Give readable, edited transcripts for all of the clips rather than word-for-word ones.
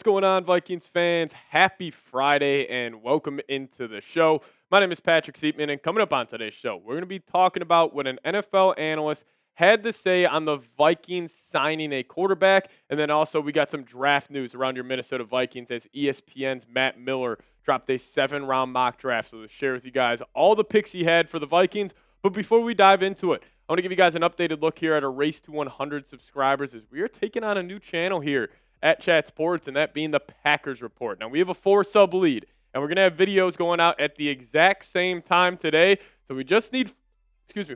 going on, Vikings fans? Happy Friday and welcome into the show. My name is Patrick Siepman, and coming up on today's show, we're going to be talking about what an NFL analyst had to say on the Vikings signing a quarterback, and then also we got some draft news around your Minnesota Vikings as ESPN's Matt Miller dropped a 7-round mock draft. So to share with you guys all the picks he had for the Vikings. But before we dive into it, I want to give you guys an updated look here at a race to 100 subscribers as we are taking on a new channel here at Chat Sports, and that being the Packers Report. Now, we have a 4-sub lead, and we're going to have videos going out at the exact same time today. So we just need,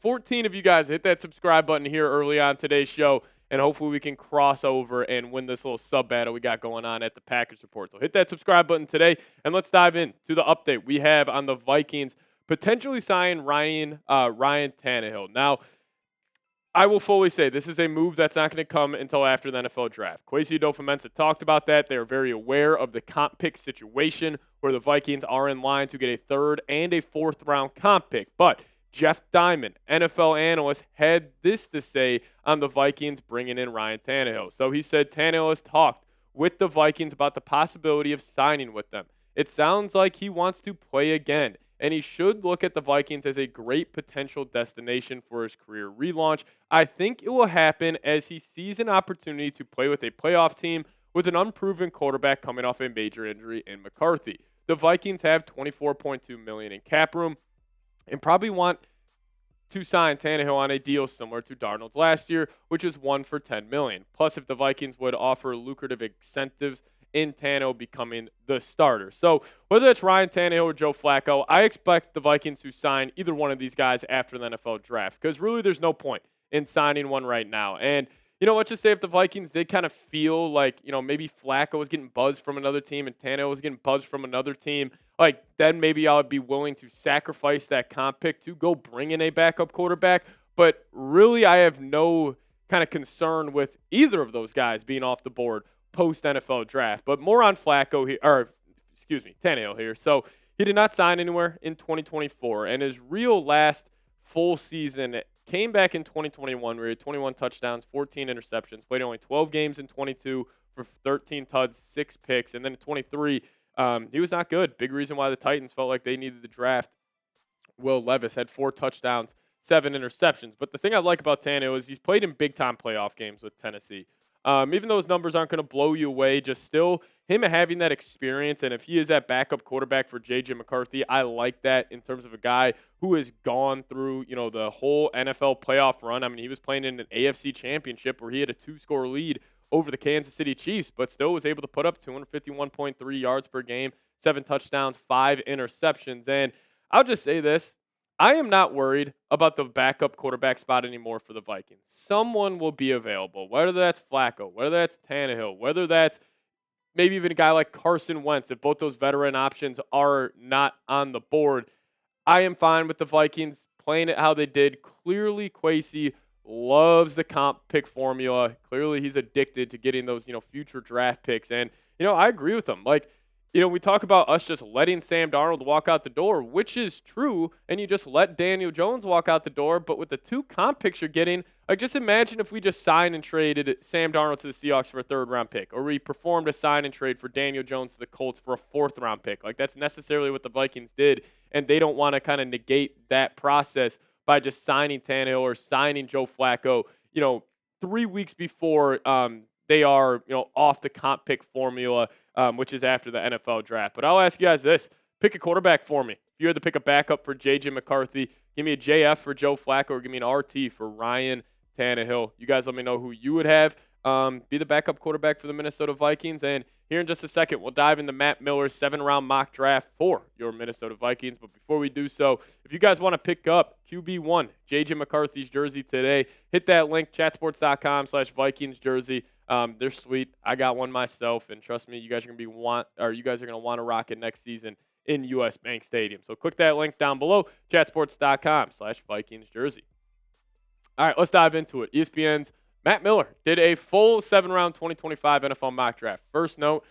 14 of you guys to hit that subscribe button here early on today's show, and hopefully we can cross over and win this little sub battle we got going on at the Packers Report. So hit that subscribe button today, and let's dive into the update we have on the Vikings potentially signing Ryan Tannehill. Now, I will fully say this is a move that's not going to come until after the NFL draft. Kwesi Adofo-Mensah talked about that. They are very aware of the comp pick situation where the Vikings are in line to get a 3rd and a 4th round comp pick. But Jeff Diamond, NFL analyst, had this to say on the Vikings bringing in Ryan Tannehill. So he said Tannehill has talked with the Vikings about the possibility of signing with them. It sounds like he wants to play again, and he should look at the Vikings as a great potential destination for his career relaunch. I think it will happen as he sees an opportunity to play with a playoff team with an unproven quarterback coming off a major injury in McCarthy. The Vikings have $24.2 million in cap room and probably want to sign Tannehill on a deal similar to Darnold's last year, which is 1 for $10 million. Plus, if the Vikings would offer lucrative incentives in Tannehill becoming the starter. So whether it's Ryan Tannehill or Joe Flacco, I expect the Vikings to sign either one of these guys after the NFL draft, because really there's no point in signing one right now. And, let's just say if the Vikings did kind of feel like, maybe Flacco was getting buzzed from another team and Tannehill was getting buzzed from another team, then maybe I would be willing to sacrifice that comp pick to go bring in a backup quarterback. But really, I have no kind of concern with either of those guys being off the board post-NFL draft. But more on Flacco here, Tannehill here. So he did not sign anywhere in 2024, and his real last full season came back in 2021 where he had 21 touchdowns, 14 interceptions, played only 12 games in 22 for 13 tuds, 6 picks, and then in 23, he was not good. Big reason why the Titans felt like they needed to draft Will Levis, had 4 touchdowns, 7 interceptions. But the thing I like about Tannehill is he's played in big-time playoff games with Tennessee. Even though those numbers aren't going to blow you away, just still him having that experience, and if he is that backup quarterback for J.J. McCarthy, I like that in terms of a guy who has gone through, the whole NFL playoff run. I mean, he was playing in an AFC championship where he had a 2-score lead over the Kansas City Chiefs, but still was able to put up 251.3 yards per game, 7 touchdowns, 5 interceptions. And I'll just say this. I am not worried about the backup quarterback spot anymore for the Vikings. Someone will be available, whether that's Flacco, whether that's Tannehill, whether that's maybe even a guy like Carson Wentz. If both those veteran options are not on the board, I am fine with the Vikings playing it how they did. Clearly, Kwesi loves the comp pick formula. Clearly, he's addicted to getting those, future draft picks. And, I agree with him. We talk about us just letting Sam Darnold walk out the door, which is true, and you just let Daniel Jones walk out the door. But with the 2 comp picks you're getting, just imagine if we just signed and traded Sam Darnold to the Seahawks for a 3rd-round pick, or we performed a sign and trade for Daniel Jones to the Colts for a 4th-round pick. That's necessarily what the Vikings did, and they don't want to kind of negate that process by just signing Tannehill or signing Joe Flacco, 3 weeks before they are, off the comp pick formula, which is after the NFL draft. But I'll ask you guys this. Pick a quarterback for me. If you had to pick a backup for J.J. McCarthy, give me a JF for Joe Flacco, or give me an RT for Ryan Tannehill. You guys let me know who you would have be the backup quarterback for the Minnesota Vikings. And here in just a second, we'll dive into Matt Miller's 7-round mock draft for your Minnesota Vikings. But before we do so, if you guys want to pick up QB1 J.J. McCarthy's jersey today, hit that link, chatsports.com/Vikings jersey. They're sweet. I got one myself, and trust me, you guys are going to want to rock it next season in US Bank Stadium. So click that link down below, chatsports.com/Vikings jersey. All right, let's dive into it. ESPN's Matt Miller did a full 7-round 2025 NFL mock draft. First note,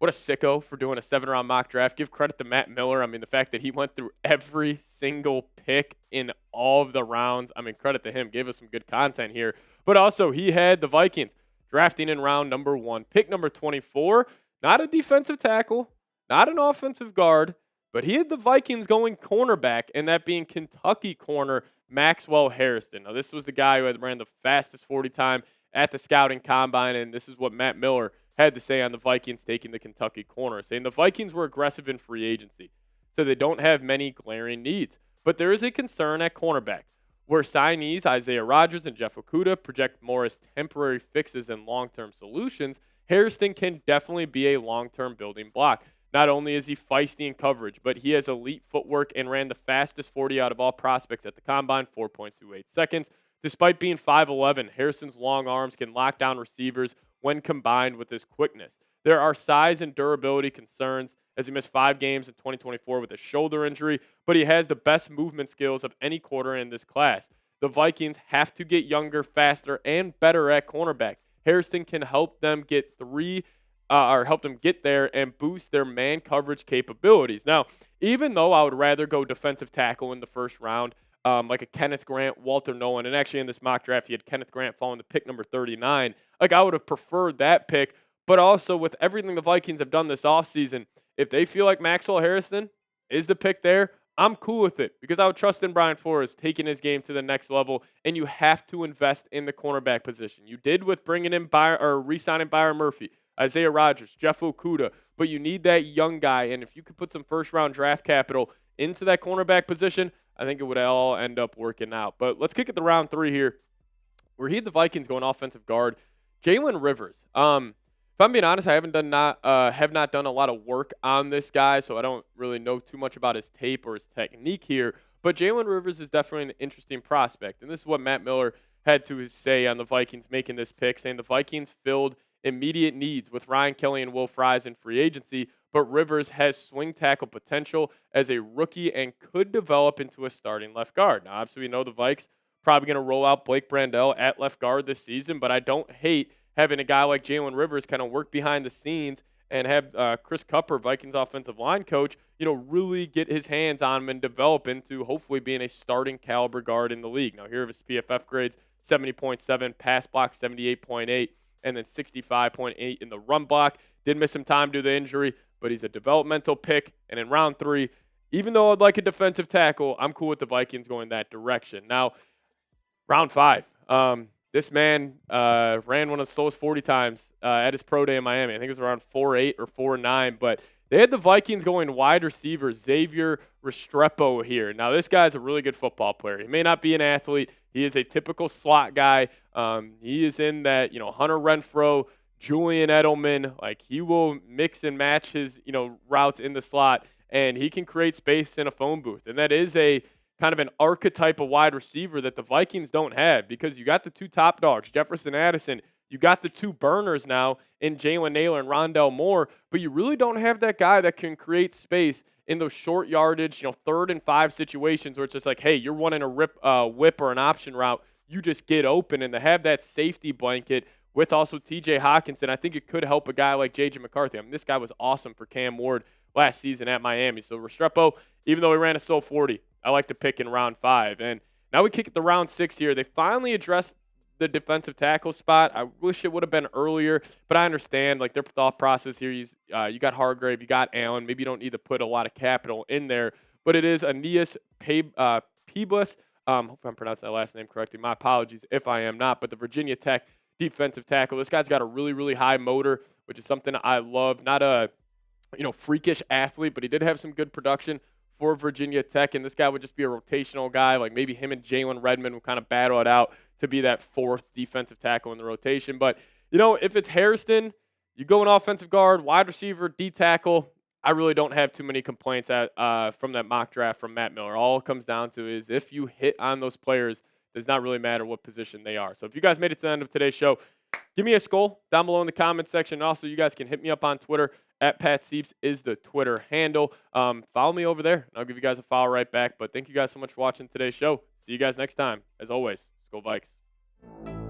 what a sicko for doing a 7-round mock draft. Give credit to Matt Miller. I mean, the fact that he went through every single pick in all of the rounds. I mean, credit to him. Gave us some good content here. But also, he had the Vikings drafting in round number 1. Pick number 24, not a defensive tackle, not an offensive guard, but he had the Vikings going cornerback, and that being Kentucky corner Maxwell Hairston. Now, this was the guy who had ran the fastest 40 time at the scouting combine, and this is what Matt Miller had to say on the Vikings taking the Kentucky corner, saying the Vikings were aggressive in free agency, so they don't have many glaring needs. But there is a concern at cornerback, where signees Isaiah Rodgers and Jeff Okudah project more as temporary fixes than long-term solutions. Hairston can definitely be a long-term building block. Not only is he feisty in coverage, but he has elite footwork and ran the fastest 40 out of all prospects at the combine, 4.28 seconds. Despite being 5'11", Hairston's long arms can lock down receivers when combined with his quickness. There are size and durability concerns as he missed 5 games in 2024 with a shoulder injury, but he has the best movement skills of any quarter in this class. The Vikings have to get younger, faster, and better at cornerback. Hairston can help them get help them get there and boost their man coverage capabilities. Now, even though I would rather go defensive tackle in the first round, like a Kenneth Grant, Walter Nolan, and actually in this mock draft, he had Kenneth Grant falling to pick number 39. Like, I would have preferred that pick, but also with everything the Vikings have done this offseason, if they feel like Maxwell Hairston is the pick there, I'm cool with it because I would trust in Brian Flores taking his game to the next level, and you have to invest in the cornerback position. You did with bringing in re-signing Byron Murphy, Isaiah Rodgers, Jeff Okudah, but you need that young guy, and if you could put some first-round draft capital into that cornerback position, I think it would all end up working out. But let's kick it to round 3 here, where he had the Vikings going offensive guard, Jalen Rivers. If I'm being honest, I have not done a lot of work on this guy, so I don't really know too much about his tape or his technique here. But Jalen Rivers is definitely an interesting prospect, and this is what Matt Miller had to say on the Vikings making this pick, saying the Vikings filled immediate needs with Ryan Kelly and Will Fries in free agency, but Rivers has swing tackle potential as a rookie and could develop into a starting left guard. Now, obviously, we know the Vikes probably going to roll out Blake Brandel at left guard this season, but I don't hate having a guy like Jalen Rivers kind of work behind the scenes and have Chris Cupper, Vikings offensive line coach, really get his hands on him and develop into hopefully being a starting caliber guard in the league. Now, here are his PFF grades, 70.7, pass block 78.8, and then 65.8 in the run block. Did miss some time due to the injury, but he's a developmental pick. And in round 3, even though I'd like a defensive tackle, I'm cool with the Vikings going that direction. Now, round 5. This man ran one of the slowest 40 times at his pro day in Miami. I think it was around 4.8 or 4.9, but they had the Vikings going wide receiver Xavier Restrepo here. Now, this guy's a really good football player. He may not be an athlete. He is a typical slot guy. He is in that, Hunter Renfrow, Julian Edelman. Like, he will mix and match his, routes in the slot, and he can create space in a phone booth. And that is a kind of an archetype of wide receiver that the Vikings don't have because you got the 2 top dogs, Jefferson Addison. You got the 2 burners now in Jalen Naylor and Rondell Moore, but you really don't have that guy that can create space in those short yardage, 3rd and 5 situations where it's just like, hey, you're running a whip or an option route. You just get open, and to have that safety blanket with also TJ Hawkinson, I think it could help a guy like JJ McCarthy. I mean, this guy was awesome for Cam Ward last season at Miami. So Restrepo, even though he ran a slow 40, I like to pick in round 5. And now we kick it to round 6 here. They finally addressed the defensive tackle spot. I wish it would have been earlier, but I understand like their thought process here. You got Hargrave, you got Allen. Maybe you don't need to put a lot of capital in there, but it is Aeneas Peebles. Hope I'm pronouncing that last name correctly. My apologies if I am not, but the Virginia Tech defensive tackle. This guy's got a really, really high motor, which is something I love. Not a freakish athlete, but he did have some good production for Virginia Tech, and this guy would just be a rotational guy. Like maybe him and Jalen Redmond would kind of battle it out to be that 4th defensive tackle in the rotation. But, if it's Hairston, you go an offensive guard, wide receiver, D tackle, I really don't have too many complaints from that mock draft from Matt Miller. All it comes down to is if you hit on those players, it does not really matter what position they are. So if you guys made it to the end of today's show, give me a SKOL down below in the comments section. And also, you guys can hit me up on Twitter. @PatSeeps is the Twitter handle. Follow me over there, and I'll give you guys a follow right back. But thank you guys so much for watching today's show. See you guys next time. As always, SKOL Vikes.